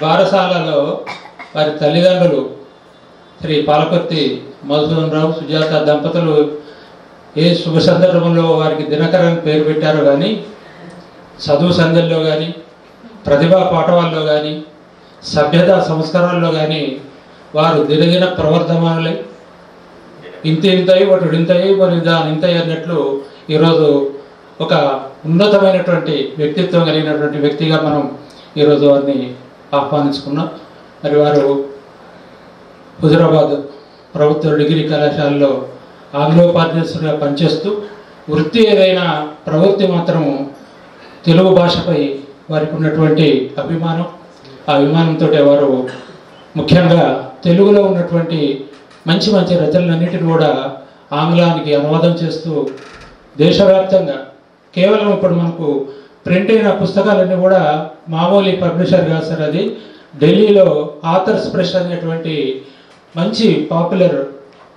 బారసాలలో వారి తల్లిదండ్రులు శ్రీ పాలపర్తి మధుసూదన్ రావు సుజాత దంపతులు ఏ శుభ సందర్భంలో వారికి దినకరన్ పేరు పెట్టారో కానీ, చదువు సంధ్యల్లో కానీ, ప్రతిభా పాఠవాల్లో కానీ, సభ్యత సంస్కారాల్లో కానీ వారు దినదిన ప్రవర్ధమానులై ఇంతయి ఒకటి ఇంతయి మరి దాని ఇంతయి అన్నట్లు ఈరోజు ఒక ఉన్నతమైనటువంటి వ్యక్తిత్వం కలిగినటువంటి వ్యక్తిగా మనం ఈరోజు వారిని ఆహ్వానించుకున్నాం. మరి వారు హుజరాబాద్ ప్రభుత్వ డిగ్రీ కళాశాలలో ఆంగ్లోపాధ్యాయులుగా పనిచేస్తూ వృత్తి ఏదైనా ప్రవృత్తి మాత్రము తెలుగు భాషపై వారికి ఉన్నటువంటి అభిమానం, ఆ అభిమానంతో వారు ముఖ్యంగా తెలుగులో ఉన్నటువంటి మంచి మంచి రచనలన్నిటిని కూడా ఆంగ్లానికి అనువాదం చేస్తూ దేశవ్యాప్తంగా కేవలం ఇప్పుడు మనకు ప్రింట్ అయిన పుస్తకాలన్నీ కూడా మామూలు పబ్లిషర్ కాదు సార్, అది ఢిల్లీలో ఆథర్స్ ప్రెస్ అనేటువంటి మంచి పాపులర్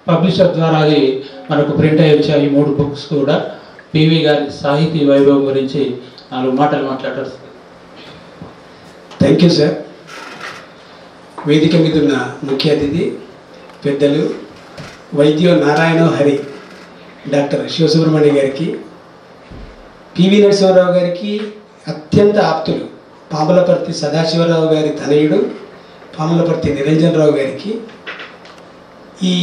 పబ్లిషర్ ద్వారా అది మనకు ప్రింట్ అయ్యి వచ్చాయి. ఈ 3 బుక్స్ కూడా పివి గారి సాహితీ వైభవం గురించి 4 మాటలు మాట్లాడారు. Thank you sir. వేదిక మీద ఉన్న ముఖ్య అతిథి పెద్దలు వైద్యో నారాయణ హరి డాక్టర్ శివసుబ్రహ్మణ్య గారికి, పివి నరసింహారావు గారికి అత్యంత ఆప్తులు పాములపర్తి సదాశివరావు గారి తనయుడు పాములపర్తి నిరంజన్ రావు గారికి, ఈ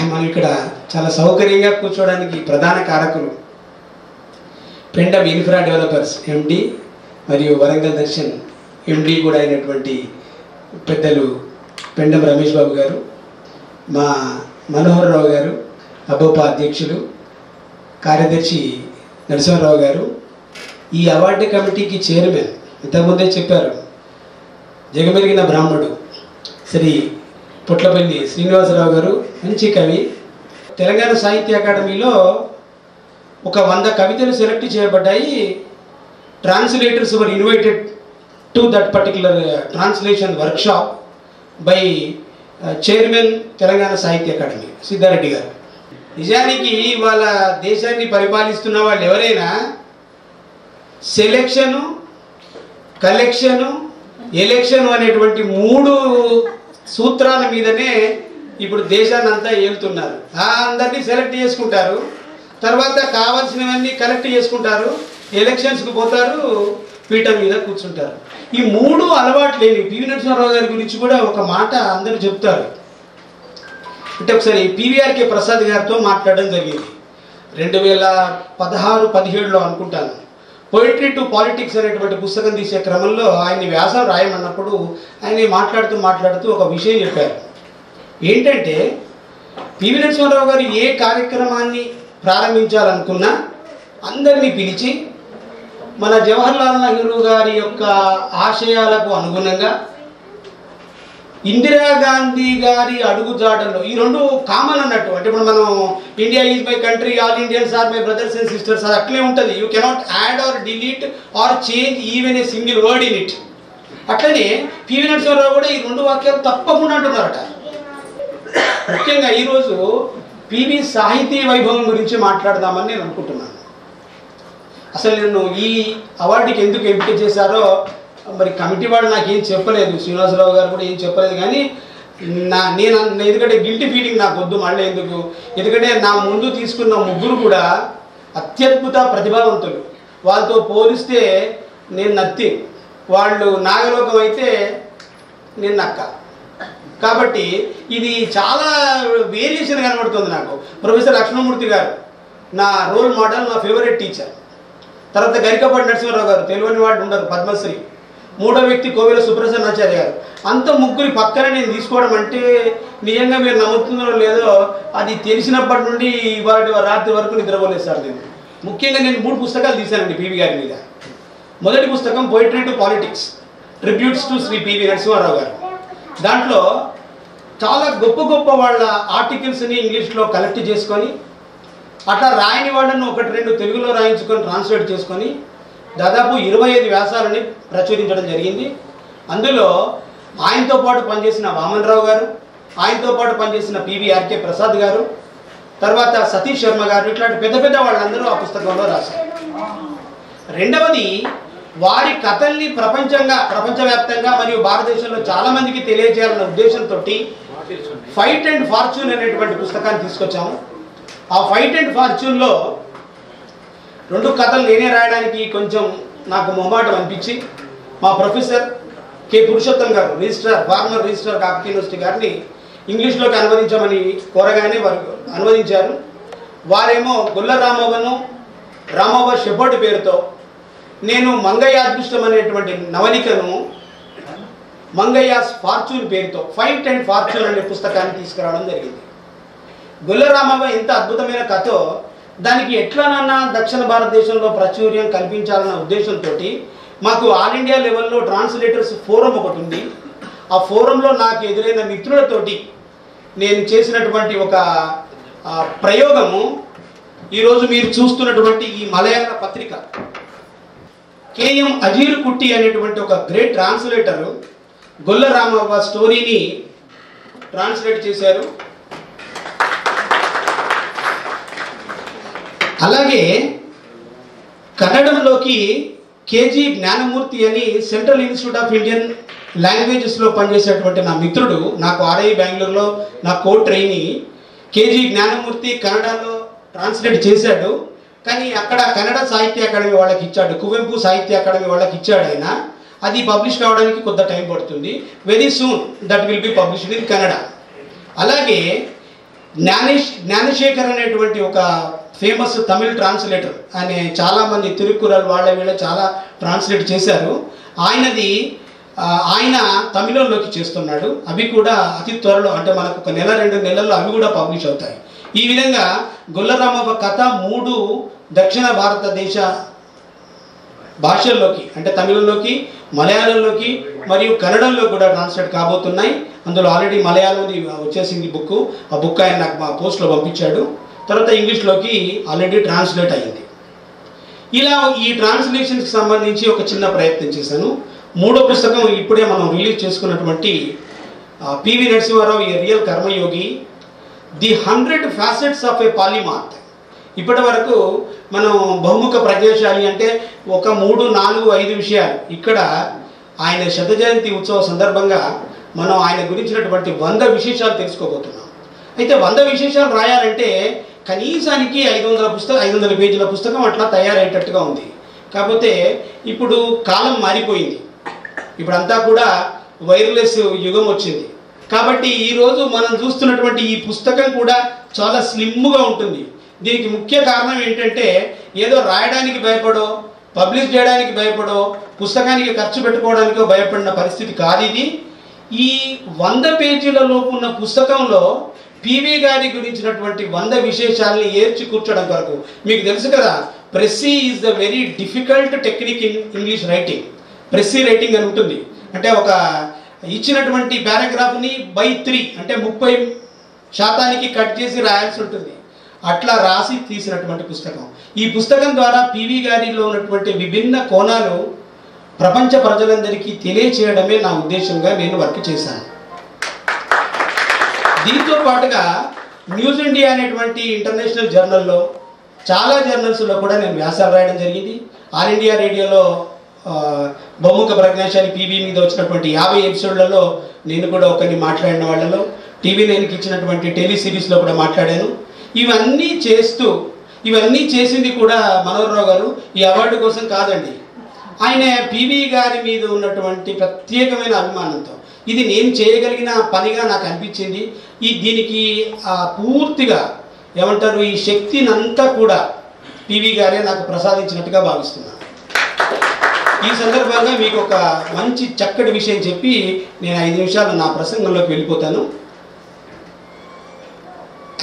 మనం ఇక్కడ చాలా సౌకర్యంగా కూర్చోవడానికి ప్రధాన కారకులు పెండమ్ ఇన్ఫ్రా డెవలపర్స్ ఎండి మరియు వరంగల్ దర్శన్ ఎండి కూడా అయినటువంటి పెద్దలు పెండమ్ రమేష్ బాబు గారు, మా మనోహర్ రావు గారు అబోపా అధ్యక్షులు, కార్యదర్శి నరసింహారావు గారు, ఈ అవార్డు కమిటీకి చైర్మన్ ఇంతకుముందే చెప్పారు జగమెరిగిన బ్రాహ్మణుడు శ్రీ పుట్లపల్లి శ్రీనివాసరావు గారు, మంచి కవి. తెలంగాణ సాహిత్య అకాడమీలో ఒక 100 కవితలు సెలెక్ట్ చేయబడ్డాయి. Translators were invited to that particular translation workshop by chairman Telangana సాహిత్య అకాడమీ సిద్ధారెడ్డి గారు. నిజానికి వాళ్ళ దేశాన్ని పరిపాలిస్తున్న వాళ్ళు ఎవరైనా సెలెక్షను, కలెక్షను, ఎలక్షను అనేటువంటి 3 సూత్రాల మీదనే ఇప్పుడు దేశాన్ని అంతా ఏలుతున్నారు. అందరినీ సెలెక్ట్ చేసుకుంటారు, తర్వాత కావాల్సినవన్నీ కలెక్ట్ చేసుకుంటారు, ఎలక్షన్స్కి పోతారు, పీఠం మీద కూర్చుంటారు. ఈ 3 అలవాటు లేని పివి నరసింహారావు గారి గురించి కూడా ఒక మాట అందరూ చెప్తారు. అంటే ఒకసారి పివిఆర్కే ప్రసాద్ గారితో మాట్లాడడం జరిగింది 2016-17లో అనుకుంటాను. పోయిట్రీ టు పాలిటిక్స్ అనేటువంటి పుస్తకం తీసే క్రమంలో ఆయన్ని వ్యాసం రాయమన్నప్పుడు ఆయన మాట్లాడుతూ ఒక విషయం చెప్పారు. ఏంటంటే పివి నరసింహారావు గారు ఏ కార్యక్రమాన్ని ప్రారంభించాలనుకున్నా అందరినీ పిలిచి మన జవహర్లాల్ నెహ్రూ గారి యొక్క ఆశయాలకు అనుగుణంగా ఇందిరాగాంధీ గారి అడుగుజాడల్లో ఈ 2 కామన్ అన్నట్టు. అంటే ఇప్పుడు మనం India is my country, all Indians are my brothers and sisters, అది అట్లే ఉంటుంది. You cannot add or delete or change even a single word in it. అట్లనే పివి నరసింహారావు కూడా ఈ 2 వాక్యాలు తప్పకుండా అంటున్నారట. ముఖ్యంగా ఈరోజు పివి సాహితీ వైభవం గురించి మాట్లాడదామని నేను అనుకుంటున్నాను. అసలు నేను ఈ అవార్డుకి ఎందుకు ఎంపిక చేశారో మరి కమిటీ వాళ్ళు నాకేం చెప్పలేదు, శ్రీనివాసరావు గారు కూడా ఏం చెప్పలేదు. కానీ నేను ఎందుకంటే గిల్టీ ఫీలింగ్ నాకు వద్దు మళ్ళీ ఎందుకు, ఎందుకంటే నా ముందు తీసుకున్న 3 కూడా అత్యద్భుత ప్రతిభావంతులు. వాళ్ళతో పోలిస్తే నేను నత్తి, వాళ్ళు నాగలోకం అయితే నేను నక్క. కాబట్టి ఇది చాలా వేరియేషన్ కనబడుతుంది నాకు. ప్రొఫెసర్ లక్ష్మణమూర్తి గారు నా రోల్ మోడల్, నా ఫేవరెట్ టీచర్. తర్వాత గరికపాటి నరసింహారావు గారు, తెలియని వాళ్ళు ఉండరు, పద్మశ్రీ. 3వ వ్యక్తి కోవెల సుప్రసన్నాచార్య గారు. అంత 3 పక్కన నేను తీసుకోవడం అంటే నిజంగా మీరు నమ్ముతున్నారో లేదో, అది తెలిసినప్పటి నుండి ఇవాళ రాత్రి వరకు నిద్రపోలేదు సార్. నేను ముఖ్యంగా 3 పుస్తకాలు తీశానండి పివి గారి మీద. మొదటి పుస్తకం poetry to politics, tributes to Shri P V Narasimha Rao గారు. దాంట్లో చాలా గొప్ప వాళ్ళ ఆర్టికల్స్ని ఇంగ్లీష్లో కలెక్ట్ చేసుకొని, అట్లా రాయని వాళ్ళను 1-2 తెలుగులో రాయించుకొని ట్రాన్స్లేట్ చేసుకొని దాదాపు 25 వ్యాసాలని ప్రచురించడం జరిగింది. అందులో ఆయనతో పాటు పనిచేసిన వామన్రావు గారు, ఆయనతో పాటు పనిచేసిన పివిఆర్కే ప్రసాద్ గారు, తర్వాత సతీష్ శర్మ గారు, ఇట్లాంటి పెద్ద వాళ్ళందరూ ఆ పుస్తకంలో రాశారు. రెండవది వారి కథల్ని ప్రపంచవ్యాప్తంగా మరియు భారతదేశంలో చాలా మందికి తెలియజేయాలన్న ఉద్దేశంతో ఫైట్ అండ్ ఫార్చ్యూన్ అనేటువంటి పుస్తకాన్ని తీసుకొచ్చాము. ఆ ఫైట్ అండ్ ఫార్చ్యూన్లో 2 కథలు నేనే రాయడానికి కొంచెం నాకు మొహమాటం అనిపించి మా ప్రొఫెసర్ కె పురుషోత్తం గారు ఫార్మర్ రిజిస్ట్రార్ కాకతీయ యూనివర్సిటీ గారిని ఇంగ్లీష్లోకి అనువదించమని కోరగానే వారు అనువదించారు. వారేమో గొల్ల రామవ్వ షెపర్డ్ పేరుతో, నేను మంగయ్య అదృష్టం అనేటువంటి నవలికను మంగయ్యాస్ ఫార్చ్యూన్ పేరుతో ఫైట్ అండ్ ఫార్చ్యూన్ అనే పుస్తకాన్ని తీసుకురావడం జరిగింది. గొల్ల రామవ్వ ఎంత అద్భుతమైన కథో దానికి ఎట్లనన్నా దక్షిణ భారతదేశంలో ప్రాచుర్యం కల్పించాలన్న ఉద్దేశంతో మాకు ఆల్ ఇండియా లెవెల్లో ట్రాన్స్లేటర్స్ ఫోరం ఒకటి ఉంది. ఆ ఫోరంలో నాకు ఎదురైన మిత్రులతోటి నేను చేసినటువంటి ఒక ప్రయోగము ఈరోజు మీరు చూస్తున్నటువంటి ఈ మలయాళ పత్రిక. కేఎం అజీర్ కుట్టి అనేటువంటి ఒక గ్రేట్ ట్రాన్స్లేటర్ గొల్ల రామవ్వ స్టోరీని ట్రాన్స్లేట్ చేశారు. అలాగే కన్నడంలోకి కేజీ జ్ఞానమూర్తి అని సెంట్రల్ ఇన్స్టిట్యూట్ ఆఫ్ ఇండియన్ లాంగ్వేజెస్లో పనిచేసేటువంటి నా మిత్రుడు, నాకు ఆర్ఐ బెంగళూరులో నా కో ట్రైనీ కేజీ జ్ఞానమూర్తి కన్నడలో ట్రాన్స్లేట్ చేశాడు. కానీ అక్కడ కన్నడ సాహిత్య అకాడమీ వాళ్ళకి ఇచ్చాడు, కువెంపు సాహిత్య అకాడమీ వాళ్ళకి ఇచ్చాడు ఆయన. అది పబ్లిష్ కావడానికి కొంత టైం పడుతుంది. Very soon that will be published in Kannada. అలాగే జ్ఞానశేఖర్ అనేటువంటి ఒక ఫేమస్ తమిళ్ ట్రాన్స్లేటర్, చాలామంది తిరుక్కురల్ వాళ్ళ వీళ్ళ చాలా ట్రాన్స్లేట్ చేశారు. ఆయన తమిళంలోకి చేస్తున్నాడు. అవి కూడా అతి త్వరలో, అంటే మనకు ఒక 1-2 నెలల్లో అవి కూడా పబ్లిష్ అవుతాయి. ఈ విధంగా గొల్ల రామవ్వ కథ 3 దక్షిణ భారతదేశ భాషల్లోకి, అంటే తమిళంలోకి, మలయాళంలోకి మరియు కన్నడంలో కూడా ట్రాన్స్లేట్ కాబోతున్నాయి. అందులో ఆల్రెడీ మలయాళంది వచ్చేసింది బుక్. ఆ బుక్ ఆయన నాకు మా పోస్ట్లో పంపించాడు. తర్వాత ఇంగ్లీష్లోకి ఆల్రెడీ ట్రాన్స్లేట్ అయ్యింది. ఇలా ఈ ట్రాన్స్లేషన్కి సంబంధించి ఒక చిన్న ప్రయత్నం చేశాను. 3వ పుస్తకం ఇప్పుడే మనం రిలీజ్ చేసుకున్నటువంటి P V Narasimha Rao a real Karmayogi, the 100 facets of a polymath. ఇప్పటి వరకు మనం బహుముఖ ప్రజ్ఞాశాలి అంటే ఒక 3, 4, 5 విషయాలు. ఇక్కడ ఆయన శత జయంతి ఉత్సవ సందర్భంగా మనం ఆయన గురించినటువంటి 100 విశేషాలు తెలుసుకోబోతున్నాం. అయితే 100 విశేషాలు రాయాలంటే కనీసానికి 500 పేజీల పుస్తకం అట్లా తయారయ్యేటట్టుగా ఉంది. కాకపోతే ఇప్పుడు కాలం మారిపోయింది. ఇప్పుడంతా కూడా వైర్లెస్ యుగం వచ్చింది. కాబట్టి ఈరోజు మనం చూస్తున్నటువంటి ఈ పుస్తకం కూడా చాలా స్లిమ్గా ఉంటుంది. దీనికి ముఖ్య కారణం ఏంటంటే ఏదో రాయడానికి భయపడో, పబ్లిష్ చేయడానికి భయపడో, పుస్తకానికి ఖర్చు పెట్టుకోవడానికో భయపడిన పరిస్థితి కాదు ఇది. ఈ 100 పేజీల లోపు ఉన్న పుస్తకంలో పివి గారి గురించినటువంటి 100 విశేషాలని ఏర్చి కూర్చోడం వరకు. మీకు తెలుసు కదా, precis is the very difficult technique in English writing. Precis writing అని ఉంటుంది. అంటే ఒక ఇచ్చినటువంటి పారాగ్రాఫ్ని by 3 అంటే 30% కట్ చేసి రాయాల్సి ఉంటుంది. అట్లా రాసి తీసినటువంటి పుస్తకం. ఈ పుస్తకం ద్వారా పివి గారిలో ఉన్నటువంటి విభిన్న కోణాలు ప్రపంచ ప్రజలందరికీ తెలియచేయడమే నా ఉద్దేశంగా నేను వర్క్ చేశాను. దీంతో పాటుగా న్యూస్ ఇండియా అనేటువంటి ఇంటర్నేషనల్ జర్నల్లో, చాలా జర్నల్స్లో కూడా నేను వ్యాసాలు రాయడం జరిగింది. ఆల్ ఇండియా రేడియోలో బహుముఖ ప్రజ్ఞాశాలి పివి మీద వచ్చినటువంటి 50 ఎపిసోడ్లలో నేను కూడా ఒకరిని మాట్లాడిన వాళ్ళలో, TV9కి ఇచ్చినటువంటి టెలి సిరీస్లో కూడా మాట్లాడాను. ఇవన్నీ చేసింది కూడా మనోహరరావు గారు ఈ అవార్డు కోసం కాదండి. ఆయన పివి గారి మీద ఉన్నటువంటి ప్రత్యేకమైన అభిమానంతో ఇది నేను చేయగలిగిన పనిగా నాకు అనిపించింది. దీనికి పూర్తిగా ఏమంటారు, ఈ శక్తిని అంతా కూడా పివి గారే నాకు ప్రసాదించినట్టుగా భావిస్తున్నాను. ఈ సందర్భంగా మీకు ఒక మంచి చక్కటి విషయం చెప్పి నేను 5 నిమిషాలు నా ప్రసంగంలోకి వెళ్ళిపోతాను.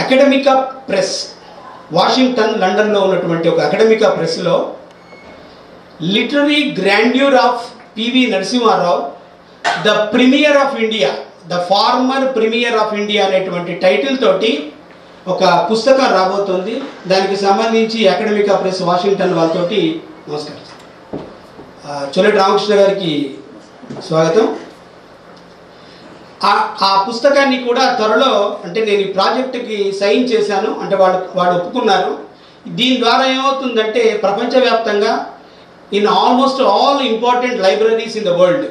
అకాడమికా ప్రెస్, వాషింగ్టన్, లండన్లో ఉన్నటువంటి ఒక అకాడమికా ప్రెస్లో literary grandeur of P V Narasimha Rao, the premier of India, the former premier of India అనేటువంటి టైటిల్ తోటి ఒక పుస్తకం రాబోతుంది. దానికి సంబంధించి అకాడమికా ప్రెస్ వాషింగ్టన్ వాళ్ళతోటి నమస్కారం. చొల్లటి రామకృష్ణ గారికి స్వాగతం. ఆ పుస్తకాన్ని కూడా త్వరలో, అంటే నేను ఈ ప్రాజెక్టుకి సైన్ చేశాను, అంటే వాళ్ళు ఒప్పుకున్నారు. దీని ద్వారా ఏమవుతుందంటే ప్రపంచవ్యాప్తంగా in almost all important libraries in the world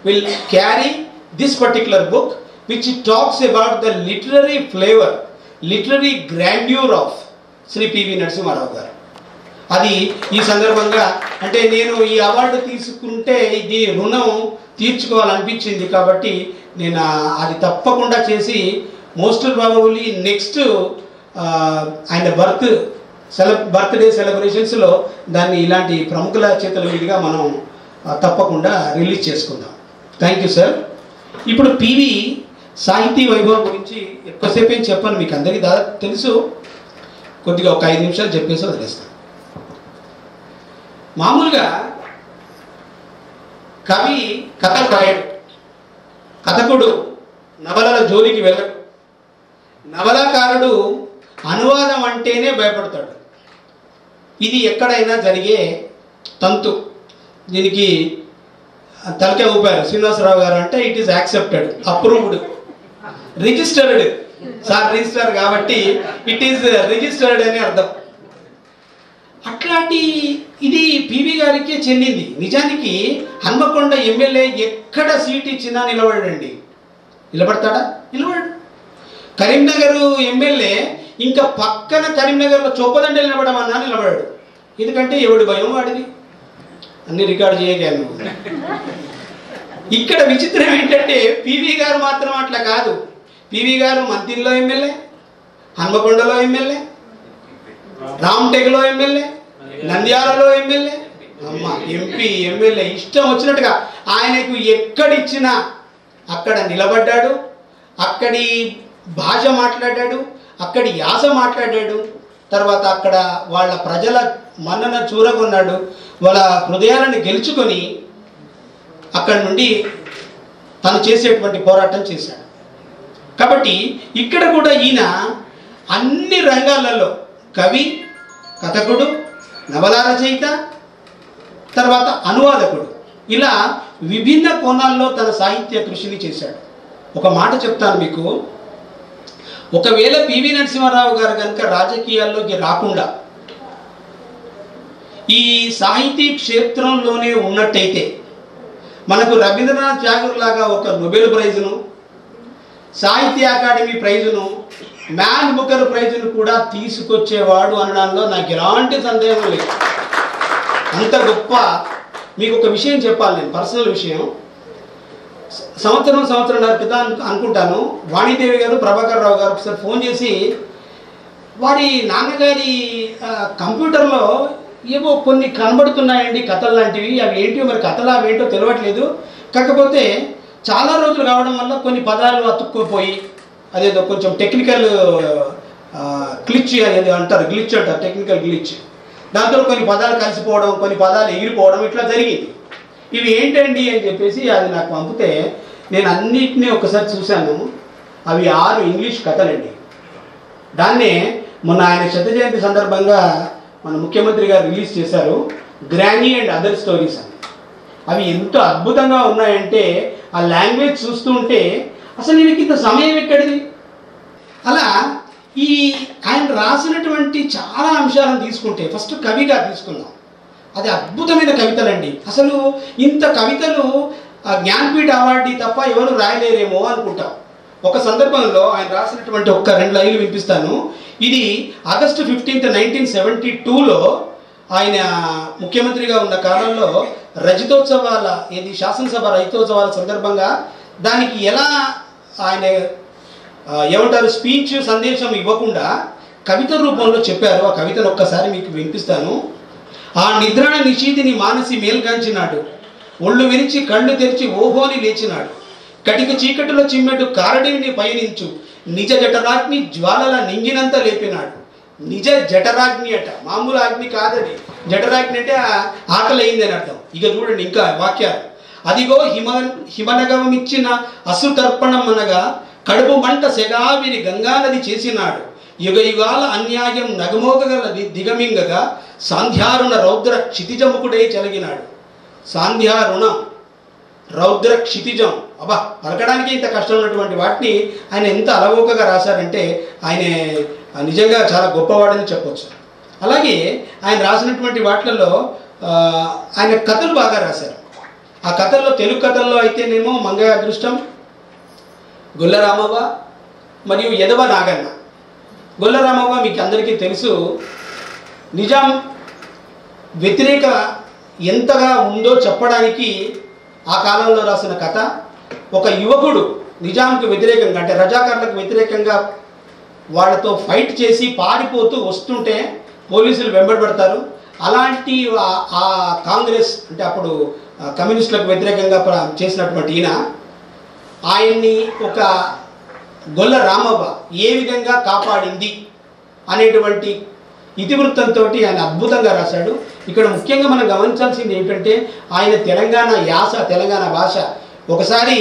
will carry this particular book, which talks about the literary flavor, literary grandeur of Sri P.V. Narasimha Rao garu. అది ఈ సందర్భంగా అంటే నేను ఈ అవార్డు తీసుకుంటే దీని రుణం తీర్చుకోవాలనిపించింది కాబట్టి నేను అది తప్పకుండా చేసి మోస్ట్ ప్రాబబ్లీ నెక్స్ట్ ఆయన బర్త్డే సెలబ్రేషన్స్లో దాన్ని ఇలాంటి ప్రముఖుల చేతుల మీదుగా మనం తప్పకుండా రిలీజ్ చేసుకుందాం. Thank you sir. ఇప్పుడు పివి సాహితీ వైభవం గురించి ఎక్కువసేపు ఏం చెప్పాను, మీకు అందరికీ దాదాపు తెలుసు. కొద్దిగా ఒక 5 నిమిషాలు చెప్పేసి వదిలేస్తాను. మామూలుగా కవి కథ రాయడు, కథకుడు నవలల జోలికి వెళ్ళడు, నవలాకారుడు అనువాదం అంటేనే భయపడతాడు. ఇది ఎక్కడైనా జరిగే తంతు. దీనికి తలకే ఊపారు శ్రీనివాసరావు గారు. అంటే it is accepted, approved, registered. Sir register కాబట్టి ఇట్ ఈస్ రిజిస్టర్డ్ అని అర్థం. అట్లాంటి ఇది పివి గారికి చెందింది. నిజానికి హన్మకొండ ఎమ్మెల్యే ఎక్కడ సీట్ ఇచ్చినా నిలబడండి. నిలబడతాడా? నిలబడు. కరీంనగర్ ఎమ్మెల్యే ఇంకా పక్కన కరీంనగర్లో చొప్పదండలు నిలబడమన్నా నిలబడాడు. ఎందుకంటే ఎవడి భయం వాడిది. అన్ని రికార్డు చేయగలను. ఇక్కడ విచిత్రం ఏంటంటే పివి గారు మాత్రం అట్లా కాదు. పివి గారు మంతిల్లో ఎమ్మెల్యే, హన్మకొండలో ఎమ్మెల్యే, రామ్టెక్లో ఎమ్మెల్యే, నంద్యాలలో ఎమ్మెల్యే, అమ్మ ఎంపీ ఎమ్మెల్యే ఇష్టం వచ్చినట్టుగా ఆయనకు ఎక్కడిచ్చినా అక్కడ నిలబడ్డాడు. అక్కడి భాష మాట్లాడాడు, అక్కడి యాస మాట్లాడాడు. తర్వాత అక్కడ వాళ్ళ ప్రజల మన్నన చూరగొన్నాడు. వాళ్ళ హృదయాలను గెలుచుకొని అక్కడి నుండి తను చేసేటువంటి పోరాటం చేశాడు. కాబట్టి ఇక్కడ కూడా ఈయన అన్ని రంగాలలో కవి, కథకుడు, నవలా రచయిత, తర్వాత అనువాదకుడు, ఇలా విభిన్న కోణాల్లో తన సాహిత్య కృషిని చేశాడు. ఒక మాట చెప్తాను మీకు. ఒకవేళ పివి నరసింహారావు గారు కనుక రాజకీయాల్లోకి రాకుండా ఈ సాహితీ క్షేత్రంలోనే ఉన్నట్టయితే మనకు రవీంద్రనాథ్ ఠాగూర్ లాగా ఒక నోబెల్ ప్రైజును, సాహిత్య అకాడమీ ప్రైజును, మ్యాన్ బుకర్ ప్రైజును కూడా తీసుకొచ్చేవాడు అనడంలో నాకు ఎలాంటి సందేహం లేదు. అంత గొప్ప. మీకు ఒక విషయం చెప్పాలి, నేను పర్సనల్ విషయం. సంవత్సరంన్నర క్రితం అనుకుంటాను, వాణిదేవి గారు ప్రభాకర్ రావు గారు ఒకసారి ఫోన్ చేసి వారి నాన్నగారి కంప్యూటర్లో ఏవో కొన్ని కనబడుతున్నాయండి కథలు లాంటివి, అవి ఏంటో మరి కథలు అవి ఏంటో తెలియట్లేదు, కాకపోతే చాలా రోజులు కావడం వల్ల కొన్ని పదాలు అతుక్కుపోయి అదేదో కొంచెం టెక్నికల్ గ్లిచ్ అనేది అంటారు, గ్లిచ్ అంటారు, టెక్నికల్ గ్లిచ్. దాంతో కొన్ని పదాలు కలిసిపోవడం, కొన్ని పదాలు ఎగిరిపోవడం ఇట్లా జరిగింది. ఇవి ఏంటండి అని చెప్పేసి అది నాకు పంపితే నేను అన్నిటినీ ఒకసారి చూశాను. అవి 6 ఇంగ్లీష్ కథలండి. దాన్నే మొన్న ఆయన శత జయంతి సందర్భంగా మన ముఖ్యమంత్రి గారు రిలీజ్ చేశారు, గ్రానీ అండ్ అదర్ స్టోరీస్ అని. అవి ఎంత అద్భుతంగా ఉన్నాయంటే ఆ లాంగ్వేజ్ చూస్తుంటే అసలు దీనికి ఇంత సమయం ఎక్కడిది. అలా ఈ ఆయన రాసినటువంటి చాలా అంశాలను తీసుకుంటే ఫస్ట్ కవిగా తీసుకుందాం. అది అద్భుతమైన కవితలండి. అసలు ఇంత కవితలు జ్ఞానపీఠ అవార్డు తప్ప ఎవరు రాయలేరేమో అనుకుంటాం. ఒక సందర్భంలో ఆయన రాసినటువంటి 2 లైన్లు వినిపిస్తాను. ఇది ఆగస్టు 15, 1972లో ఆయన ముఖ్యమంత్రిగా ఉన్న కాలంలో రజతోత్సవాల శాసనసభ రజతోత్సవాల సందర్భంగా దానికి ఎలా ఆయన ఏమంటారు స్పీచ్ సందేశం ఇవ్వకుండా కవిత రూపంలో చెప్పారు. ఆ కవితను ఒక్కసారి మీకు వినిపిస్తాను. ఆ నిద్రణ నిశీతిని మానసి మేల్గాంచినాడు, ఒళ్ళు విరిచి కళ్ళు తెరిచి ఓహోని లేచినాడు, కటిక చీకటిలో చిమ్మెటు కారడిని పయనించు, నిజ జఠరాగ్ని జ్వాలల నింగినంత లేపినాడు. నిజ జఠరాగ్ని అట, మామూలు అగ్ని కాదని. జఠరాగ్ని అంటే ఆకలి అయిందని అర్థం. ఇక చూడండి ఇంకా వాక్యాలు. అదిగో హిమనగమిచ్చిన అసుతర్పణం అనగా కడుపు మంట సెగావిని గంగానది చేసినాడు, యుగ యుగాల అన్యాయం నగమోగగల దిగమింగగా సాంధ్యారుణ రౌద్ర క్షితిజముకుడై చెలగినాడు. సాంధ్యారుణం, రౌద్ర క్షితిజం, అబ్బా పలకడానికి ఇంత కష్టం ఉన్నటువంటి వాటిని ఆయన ఎంత అలవోకగా రాశారంటే ఆయన నిజంగా చాలా గొప్పవాడని చెప్పవచ్చు. అలాగే ఆయన రాసినటువంటి వాటిలలో ఆయన కథలు బాగా రాశారు. ఆ కథల్లో తెలుగు కథల్లో అయితేనేమో మంగయ్య అదృష్టం, గొల్ల రామవ్వ మరియు యదవ నాగన్న. గొల్ల రామవ్వ మీకు అందరికీ తెలుసు, నిజాం వ్యతిరేక ఎంతగా ఉందో చెప్పడానికి ఆ కాలంలో రాసిన కథ. ఒక యువకుడు నిజాంకి వ్యతిరేకంగా అంటే రజాకార్లకు వ్యతిరేకంగా వాళ్ళతో ఫైట్ చేసి పారిపోతూ వస్తుంటే పోలీసులు వెంబడబడతారు. అలాంటి ఆ కాంగ్రెస్ అంటే అప్పుడు కమ్యూనిస్టులకు వ్యతిరేకంగా చేసినటువంటి ఆయన్ని ఒక గొల్ల రామవ్వ ఏ విధంగా కాపాడింది అనేటువంటి ఇతివృత్తంతో ఆయన అద్భుతంగా రాశాడు. ఇక్కడ ముఖ్యంగా మనం గమనించాల్సింది ఏంటంటే ఆయన తెలంగాణ యాస, తెలంగాణ భాష. ఒకసారి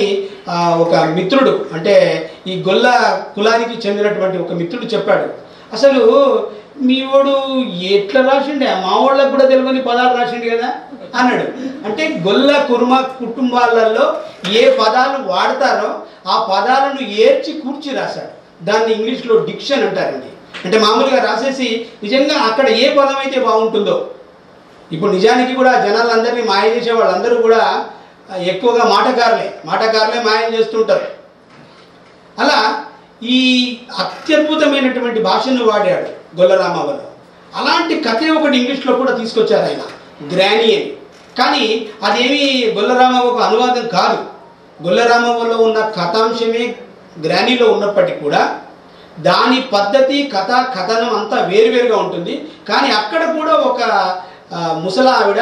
ఒక మిత్రుడు అంటే ఈ గొల్ల కులానికి చెందినటువంటి ఒక మిత్రుడు చెప్పాడు, అసలు మీ వాడు ఎట్లా రాసిండే, మా వాళ్ళకు కూడా తెలియని పదాలు రాసిండు కదా అన్నాడు. అంటే గొల్ల కుర్మ కుటుంబాలలో ఏ పదాలు వాడతారో ఆ పదాలను ఏర్చి కూర్చి రాశాడు. దాన్ని ఇంగ్లీష్లో డిక్షన్ అంటారండి. అంటే మామూలుగా రాసేసి నిజంగా అక్కడ ఏ పదం అయితే బాగుంటుందో, ఇప్పుడు నిజానికి కూడా జనాలందరినీ మాయ చేసే వాళ్ళందరూ కూడా ఎక్కువగా మాటకారులే మాయం చేస్తుంటారు. అలా ఈ అత్యద్భుతమైనటువంటి భాషను వాడాడు గొల్ల రామవ్వలో. అలాంటి కథే ఒకటి ఇంగ్లీష్లో కూడా తీసుకొచ్చారు ఆయన, గ్రానీ అని. కానీ అదేమీ గొల్ల రామవ్వకు అనువాదం కాదు. గొల్ల రామవ్వలో ఉన్న కథాంశమే గ్రానీలో ఉన్నప్పటికీ కూడా దాని పద్ధతి, కథనం అంతా వేరువేరుగా ఉంటుంది. కానీ అక్కడ కూడా ఒక ముసలా ఆవిడ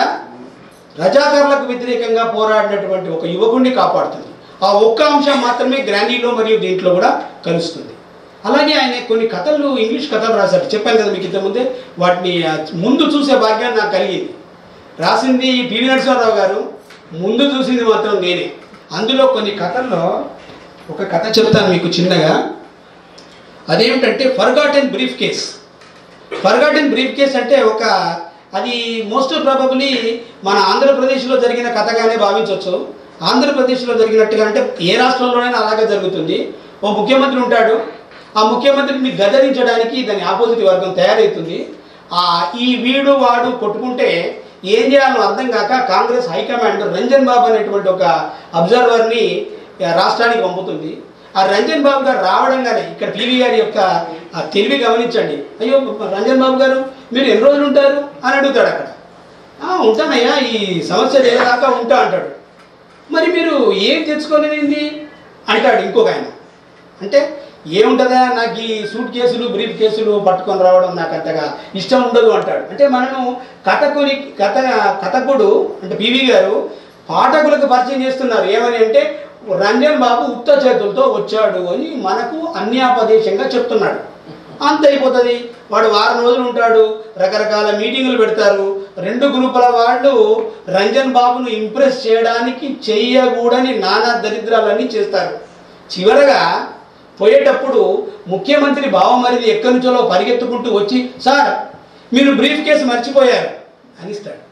రజాకారులకు వ్యతిరేకంగా పోరాడినటువంటి ఒక యువకుడిని కాపాడుతుంది. ఆ ఒక్క అంశం మాత్రమే గ్రానీలో మరియు దీంట్లో కూడా కలుస్తుంది. అలాగే ఆయన కొన్ని కథలు, ఇంగ్లీష్ కథలు రాశారు. చెప్పాను కదా మీకు ఇంతకుముందే, వాటిని ముందు చూసే భాగ్యాన్ని నాకు కలిగింది. రాసింది పివి నరసింహారావు గారు, ముందు చూసింది మాత్రం నేనే. అందులో కొన్ని కథల్లో ఒక కథ చెప్తాను మీకు చిన్నగా. అదేమిటంటే forgotten brief case. Forgotten brief case అంటే అది మోస్ట్ ప్రాబబ్లీ మన ఆంధ్రప్రదేశ్లో జరిగిన కథగానే భావించవచ్చు. ఆంధ్రప్రదేశ్లో జరిగినట్టుగా అంటే ఏ రాష్ట్రంలోనైనా అలాగే జరుగుతుంది. ఓ ముఖ్యమంత్రి ఉంటాడు, ఆ ముఖ్యమంత్రిని గదరించడానికి దాని ఆపోజిట్ వర్గం తయారవుతుంది. ఈ వీడు వాడు కొట్టుకుంటే ఏం చేయాలో అర్థం కాక కాంగ్రెస్ హైకమాండ్ రంజన్ బాబు అనేటువంటి ఒక అబ్జర్వర్ని రాష్ట్రానికి పంపుతుంది. ఆ రంజన్ బాబు గారు రావడంగానే ఇక్కడ పివి గారి యొక్క తెలివి గమనించండి. అయ్యో రంజన్ బాబు గారు మీరు ఎన్ని రోజులు ఉంటారు అని అడుగుతాడు. అక్కడ ఉంటానయ్యా, ఈ సమస్య లేదాకా ఉంటా అంటాడు. మరి మీరు ఏం తెచ్చుకోలేనింది అంటాడు ఇంకొక ఆయన. అంటే ఏముంటుందా, నాకు ఈ సూట్ కేసులు బ్రీఫ్ కేసులు పట్టుకొని రావడం నాకు అంతగా ఇష్టం ఉండదు అంటాడు. అంటే మనము కథకుడు అంటే పివి గారు పాఠకులకు పరిచయం చేస్తున్నారు. ఏమని అంటే రంజన్ బాబు ఉత్త చేతులతో వచ్చాడు అని మనకు అన్యాపదేశంగా చెప్తున్నాడు. అంత అయిపోతుంది. వాడు వారం రోజులు ఉంటాడు, రకరకాల మీటింగులు పెడతారు. రెండు గ్రూపుల వాళ్ళు రంజన్ బాబును ఇంప్రెస్ చేయడానికి చెయ్యకూడని నానా దరిద్రాలన్నీ చేస్తారు. చివరగా పోయేటప్పుడు ముఖ్యమంత్రి బావమరిది ఎక్కడి నుంచో పరిగెత్తుకుంటూ వచ్చి, సార్ మీరు బ్రీఫ్ కేసు మర్చిపోయారు అనిస్తాడు.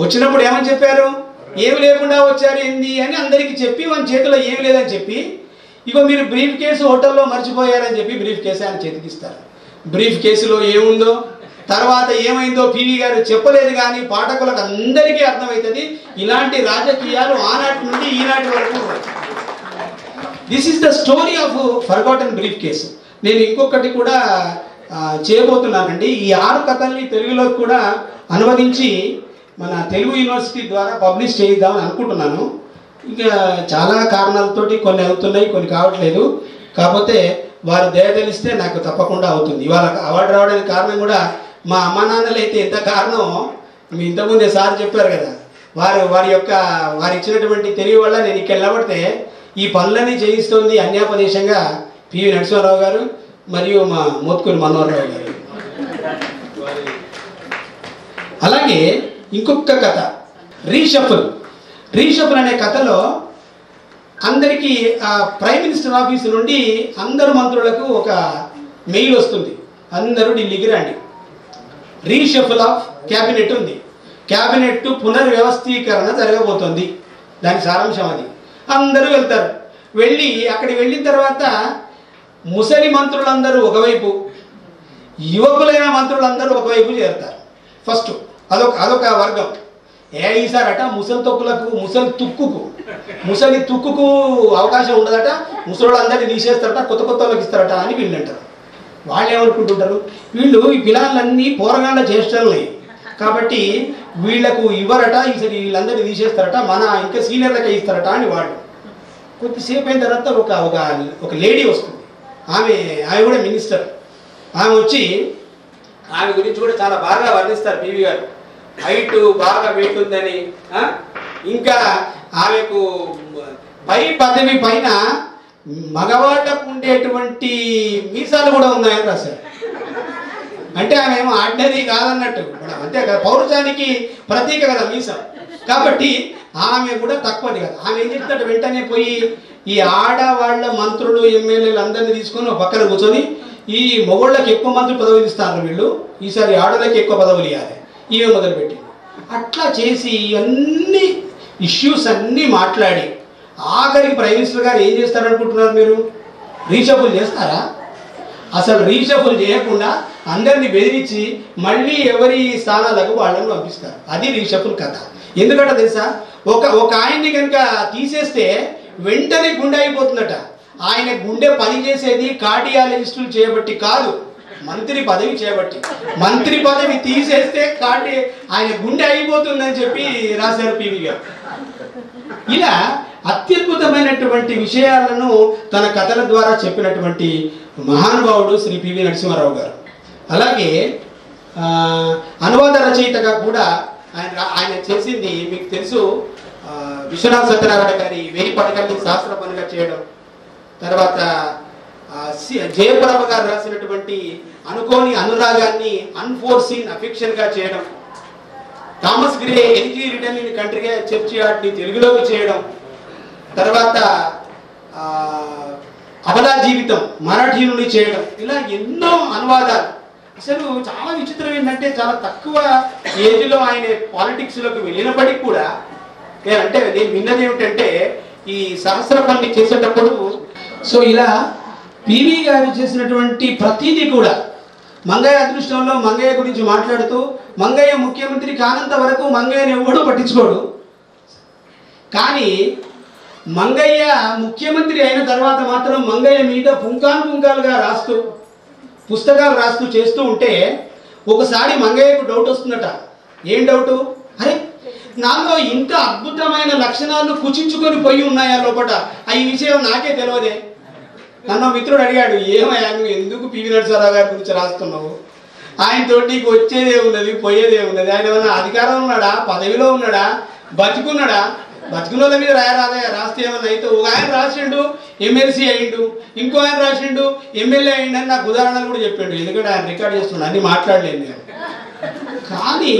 వచ్చినప్పుడు ఏమని చెప్పారు, ఏమి లేకుండా వచ్చారు ఏంది అని అందరికీ చెప్పి మన చేతిలో ఏమి లేదని చెప్పి, ఇగో మీరు బ్రీఫ్ కేసు హోటల్లో మర్చిపోయారని చెప్పి బ్రీఫ్ కేసు ఆయన చేతికిస్తారు. బ్రీఫ్ కేసులో ఏముందో తర్వాత ఏమైందో పివి గారు చెప్పలేదు. కానీ పాఠకులకు అందరికీ అర్థమవుతుంది. ఇలాంటి రాజకీయాలు ఆనాటి నుండి ఈనాటి వరకు. This is the story of forgotten brief case. నేను ఇంకొకటి కూడా చేయబోతున్నానండి. ఈ 6 కథల్ని తెలుగులోకి కూడా అనువదించి మన తెలుగు యూనివర్సిటీ ద్వారా పబ్లిష్ చేయిద్దామని అనుకుంటున్నాను. ఇక చాలా కారణాలతోటి కొన్ని అవుతున్నాయి, కొన్ని కావట్లేదు. కాకపోతే వారు దయ తెలిస్తే నాకు తప్పకుండా అవుతుంది. ఇవాళ అవార్డు రావడానికి కారణం కూడా మా అమ్మా నాన్నలు అయితే ఎంత కారణం మీ ఇంతకుముందే సార్ చెప్పారు కదా, వారు ఇచ్చినటువంటి తెలివి వల్ల నేను ఇక్కడ నిలబడితే ఈ పనులన్నీ చేయిస్తోంది అన్యాపదేశంగా పివి నరసింహారావు గారు మరియు మా మోత్కూరి మనోహరరావు గారు. అలాగే ఇంకొక కథ రీషఫుల్ అనే కథలో అందరికీ ప్రైమ్ మినిస్టర్ ఆఫీస్ నుండి అందరు మంత్రులకు ఒక మెయిల్ వస్తుంది, అందరూ ఢిల్లీకి రండి. రీషఫుల్ ఆఫ్ క్యాబినెట్ ఉంది. క్యాబినెట్ పునర్వ్యవస్థీకరణ జరగబోతోంది. దాని సారాంశం అది. అందరూ వెళ్తారు. అక్కడికి వెళ్ళిన తర్వాత ముసలి మంత్రులందరూ ఒకవైపు, యువకులైన మంత్రులందరూ ఒకవైపు చేరుతారు. ఫస్ట్ అదొక వర్గం. ఈసారట ముసలి తొక్కులకు ముసలి తుక్కుకు అవకాశం ఉండదట, ముసలోళ్ళందరినీ తీసేస్తారట, కొత్త వాళ్ళకి ఇస్తారట అని వీళ్ళు అంటారు. వాళ్ళు ఏమనుకుంటుంటారు, వీళ్ళు ఈ పిల్లలన్నీ పోరగాళ్ళ చేష్టలే కాబట్టి వీళ్లకు ఇవ్వరట, ఈసారి వీళ్ళందరినీ తీసేస్తారట, మన ఇంకా సీనియర్లకే ఇస్తారట అని వాళ్ళు. కొద్దిసేపు అయిన తర్వాత ఒక లేడీ వస్తుంది, ఆమె కూడా మినిస్టర్. ఆమె వచ్చి ఆమె గురించి కూడా చాలా బాగా వర్ణిస్తారు పివి గారు. హైట్ బాగా వెయిట్ ఉందని, ఇంకా ఆమెకు పై పదవి పైన మగవాళ్ళకు ఉండేటువంటి మీసాలు కూడా ఉన్నాయని రాశారు. అంటే ఆమె ఏమో ఆర్డినరీ కాదన్నట్టు, అంతే కదా, పౌరుషానికి ప్రతీక కదా మీసం. కాబట్టి ఆమె కూడా తక్కువది కదా. ఆమె ఏం చెప్తాడు, వెంటనే పోయి ఈ ఆడవాళ్ళ మంత్రులు ఎమ్మెల్యేలు అందరినీ తీసుకొని పక్కన కూర్చొని, ఈ మొగోళ్ళకి ఎక్కువ మంత్రి పదవులు ఇస్తారు వీళ్ళు, ఈసారి ఆడలకి ఎక్కువ పదవులు ఇవ్వాలి, ఇవే మొదలుపెట్టింది. అట్లా చేసి అన్ని ఇష్యూస్ అన్నీ మాట్లాడి ఆఖరికి ప్రైమ్ మినిస్టర్ గారు ఏం చేస్తారనుకుంటున్నారు మీరు? రీషఫుల్ చేస్తారా? అసలు రీషఫుల్ చేయకుండా అందరినీ బెదిరించి మళ్ళీ ఎవరి స్థానాలకు వాళ్ళని పంపిస్తారు. అది రీషఫుల్ కథ. ఎందుకంటే తెలుసా, ఒక ఆయన్ని కనుక తీసేస్తే వెంటనే గుండె అయిపోతుందట. ఆయన గుండె పని చేసేది కార్డియాలజిస్టులు చేయబట్టి కాదు, మంత్రి పదవి చేయబట్టి. మంత్రి పదవి తీసేస్తే ఆయన గుండె అయిపోతుందని చెప్పి రాశారు పివి గారు. ఇలా అత్యద్భుతమైనటువంటి విషయాలను తన కథల ద్వారా చెప్పినటువంటి మహానుభావుడు శ్రీ పివి నరసింహారావు గారు. అలాగే అనువాద రచయితగా కూడా ఆయన చేసింది మీకు తెలుసు. విశ్వనాథ సత్యనారాయణ గారి 1000 పడకల్ని శాస్త్ర పనిగా చేయడం, తర్వాత జయప్రభ గారు రాసినటువంటి అనుకోని అనురాగాన్ని అన్ఫోర్సీన్ అఫెక్షన్ గా చేయడం, Thomas Gray elegy written in కంట్రీగా చర్చి ఆర్ట్ని తెలుగులోకి చేయడం, తర్వాత అబలా జీవితం మరాఠీ నుండి చేయడం, ఇలా ఎన్నో అనువాదాలు. అసలు చాలా విచిత్రం ఏంటంటే, చాలా తక్కువ ఏజ్లో ఆయన పాలిటిక్స్లోకి వెళ్ళినప్పటికీ కూడా అంటే నేను విన్నది ఏమిటంటే, ఈ సహస్ర పని చేసేటప్పుడు ఇలా పివి గారు చేసినటువంటి ప్రతిదీ కూడా మంగయ్య అదృష్టంలో మంగయ్య గురించి మాట్లాడుతూ, మంగయ్య ముఖ్యమంత్రి కానంత వరకు మంగయ్యని ఎవడూ పట్టించుకోడు, కానీ మంగయ్య ముఖ్యమంత్రి అయిన తర్వాత మాత్రం మంగయ్య మీద పుంకాలుగా రాస్తూ పుస్తకాలు రాస్తూ చేస్తూ ఉంటే ఒకసారి మంగయ్యకు డౌట్ వస్తుందట. ఏం డౌటు? అరే, నాలో ఇంత అద్భుతమైన లక్షణాలు కుచించుకొని పోయి ఉన్నాయా లోపల, ఈ విషయం నాకే తెలియదే. నన్ను మిత్రుడు అడిగాడు, ఏమయ్యా నువ్వు ఎందుకు పివి నరసింహారావు గారి గురించి రాస్తున్నావు? ఆయనతో నీకు వచ్చేదే ఉన్నది, పోయేదే ఉన్నది. ఆయన ఏమన్నా అధికారం ఉన్నాడా, పదవిలో ఉన్నాడా, బతికున్నాడా? బతికున్న వాళ్ళ మీద రాస్తే ఏమన్నా అయితే, ఒక ఆయన రాసిండు ఎమ్మెల్సీ అయ్యిండు, ఇంకో ఆయన రాసిండు ఎమ్మెల్యే అయ్యిండు అని నాకు ఉదాహరణలు కూడా చెప్పాడు. ఎందుకంటే ఆయన రికార్డ్ చేస్తున్నాడు, అన్ని మాట్లాడలేను నేను. కానీ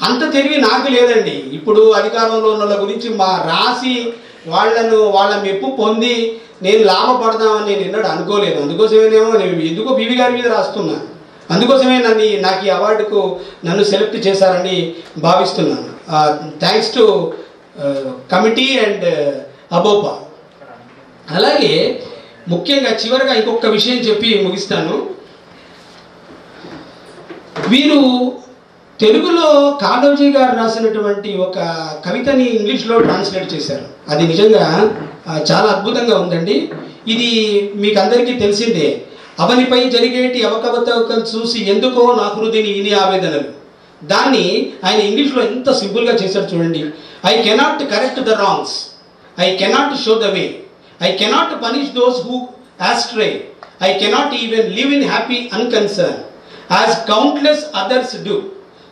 అంత తెలివి నాకు లేదండి. ఇప్పుడు అధికారంలో ఉన్న వాళ్ళ గురించి రాసి వాళ్ళ మెప్పు పొంది నేను లాభపడదామని నేను ఎన్నడూ అనుకోలేదు. అందుకోసమేనేమో నేను ఎందుకో పివి గారి మీద రాస్తున్నా, అందుకోసమే నాకు ఈ అవార్డుకు నన్ను సెలెక్ట్ చేశారని భావిస్తున్నాను. థ్యాంక్స్ టు కమిటీ అండ్ అబోపా. అలాగే ముఖ్యంగా చివరిగా ఇంకొక విషయం చెప్పి ముగిస్తాను. వీరు తెలుగులో కాళోజీ గారు రాసినటువంటి ఒక కవితని ఇంగ్లీష్లో ట్రాన్స్లేట్ చేశారు. అది నిజంగా చాలా అద్భుతంగా ఉందండి. ఇది మీకు అందరికీ తెలిసిందే. అవనిపై జరిగేటి అవకతవకలు చూసి ఎందుకో నా హృదయని ఇని ఆవేదనలు. దాన్ని ఆయన ఇంగ్లీష్లో ఎంత సింపుల్గా చేశారు చూడండి. I cannot correct the wrongs, I cannot show the way, I cannot punish those who astray, I cannot even live in happy unconcern as countless others do.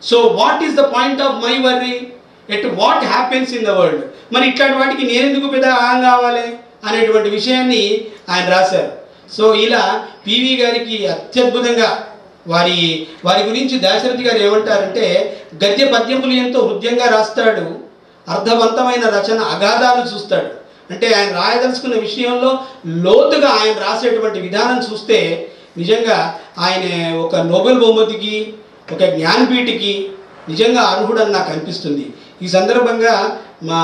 So what is the point of my worry at what happens in the world? మరి ఇట్లాంటి వాటికి నేను ఎందుకు పెద్ద ఆహం కావాలి అనేటువంటి విషయాన్ని ఆయన రాశారు. సో ఇలా పివి గారికి అత్యద్భుతంగా వారి గురించి దాశరథి గారు ఏమంటారంటే, గద్య పద్యములు ఎంతో హృదయంగా రాస్తాడు, అర్థవంతమైన రచన అగాధాలు చూస్తాడు. అంటే ఆయన రాయదలుచుకున్న విషయంలో లోతుగా ఆయన రాసేటువంటి విధానం చూస్తే నిజంగా ఆయన ఒక నోబెల్ బహుమతికి, ఒక జ్ఞానపీఠకి నిజంగా అర్హుడని నాకు అనిపిస్తుంది. ఈ సందర్భంగా మా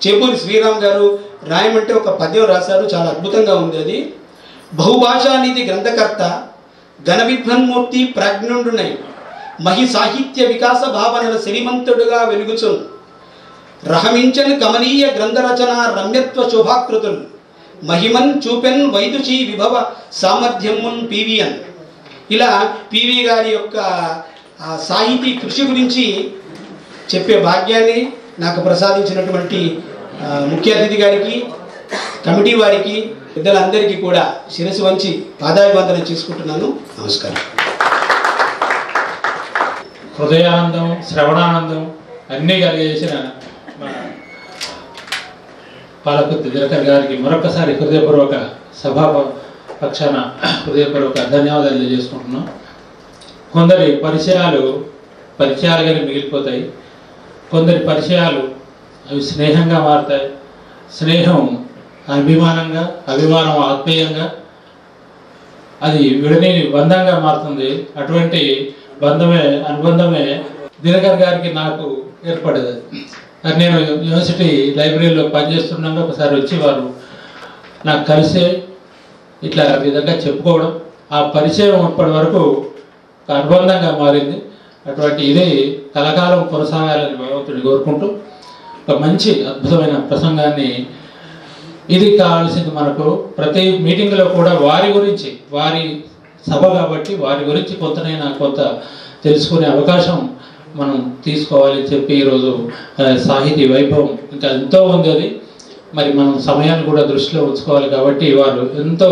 చేపూరి శ్రీరామ్ గారు రాయమంటే ఒక పద్యం రాశారు, చాలా అద్భుతంగా ఉంది అది. బహుభాషానిధి గ్రంథకర్త ఘన విద్వన్మూర్తి ప్రజ్ఞుండునై మహి సాహిత్య వికాస భావనల శ్రీమంతుడుగా వెలుగుచున్ రహమించన్ కమనీయ గ్రంథరచన రమ్యత్వ శోభాకృతులు మహిమన్ చూపెన్ వైదుషి విభవ సామర్థ్యమున్ పివిఎన్. ఇలా పివి గారి యొక్క సాహితీ కృషి గురించి చెప్పే భాగ్యాన్ని నాకు ప్రసాదించినటువంటి ముఖ్య అతిథి గారికి, కమిటీ వారికి, పెద్దలందరికీ కూడా శిరస్సు వంచి పాదాభివందనం చేసుకుంటున్నాను. నమస్కారం. హృదయానందం, శ్రవణానందం అన్నీ కలిగేసిన మన పాలకుర్తి దినకర్ గారికి మరొకసారి హృదయపూర్వక సభా పక్షాన హృదయపూర్వక ధన్యవాదాలు తెలియజేసుకుంటున్నాం. కొందరి పరిచయాలుగానే మిగిలిపోతాయి, కొందరి పరిచయాలు అవి స్నేహంగా మారుతాయి, స్నేహం అభిమానంగా, అభిమానం ఆత్మీయంగా, అది విడలేని బంధంగా మారుతుంది. అటువంటి అనుబంధమే దినకర్ గారికి నాకు ఏర్పడేది. అది నేను యూనివర్సిటీ లైబ్రరీలో పనిచేస్తున్నాగా ఒకసారి వచ్చి వారు నాకు కలిసే ఇట్లా విధంగా చెప్పుకోవడం, ఆ పరిచయం ఇప్పటి వరకు ఒక అనుబంధంగా మారింది. అటువంటి ఇది కలకాలం కొనసాగాలని భగవంతుడిని కోరుకుంటూ ఒక మంచి అద్భుతమైన ప్రసంగాన్ని, ఇది కావాల్సింది మనకు ప్రతి మీటింగ్లో కూడా వారి గురించి, వారి సభ కాబట్టి వారి గురించి కొంత తెలుసుకునే అవకాశం మనం తీసుకోవాలని చెప్పి ఈరోజు సాహితీ వైభవం ఇంకా ఎంతో ఉంది. అది మరి మనం సమయాన్ని కూడా దృష్టిలో ఉంచుకోవాలి కాబట్టి వారు ఎంతో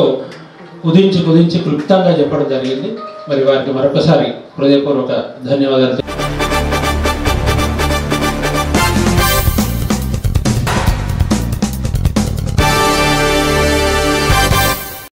కుదించి క్లుప్తంగా చెప్పడం జరిగింది. మరి వారికి మరొకసారి హృదయపూర్వక ధన్యవాదాలు.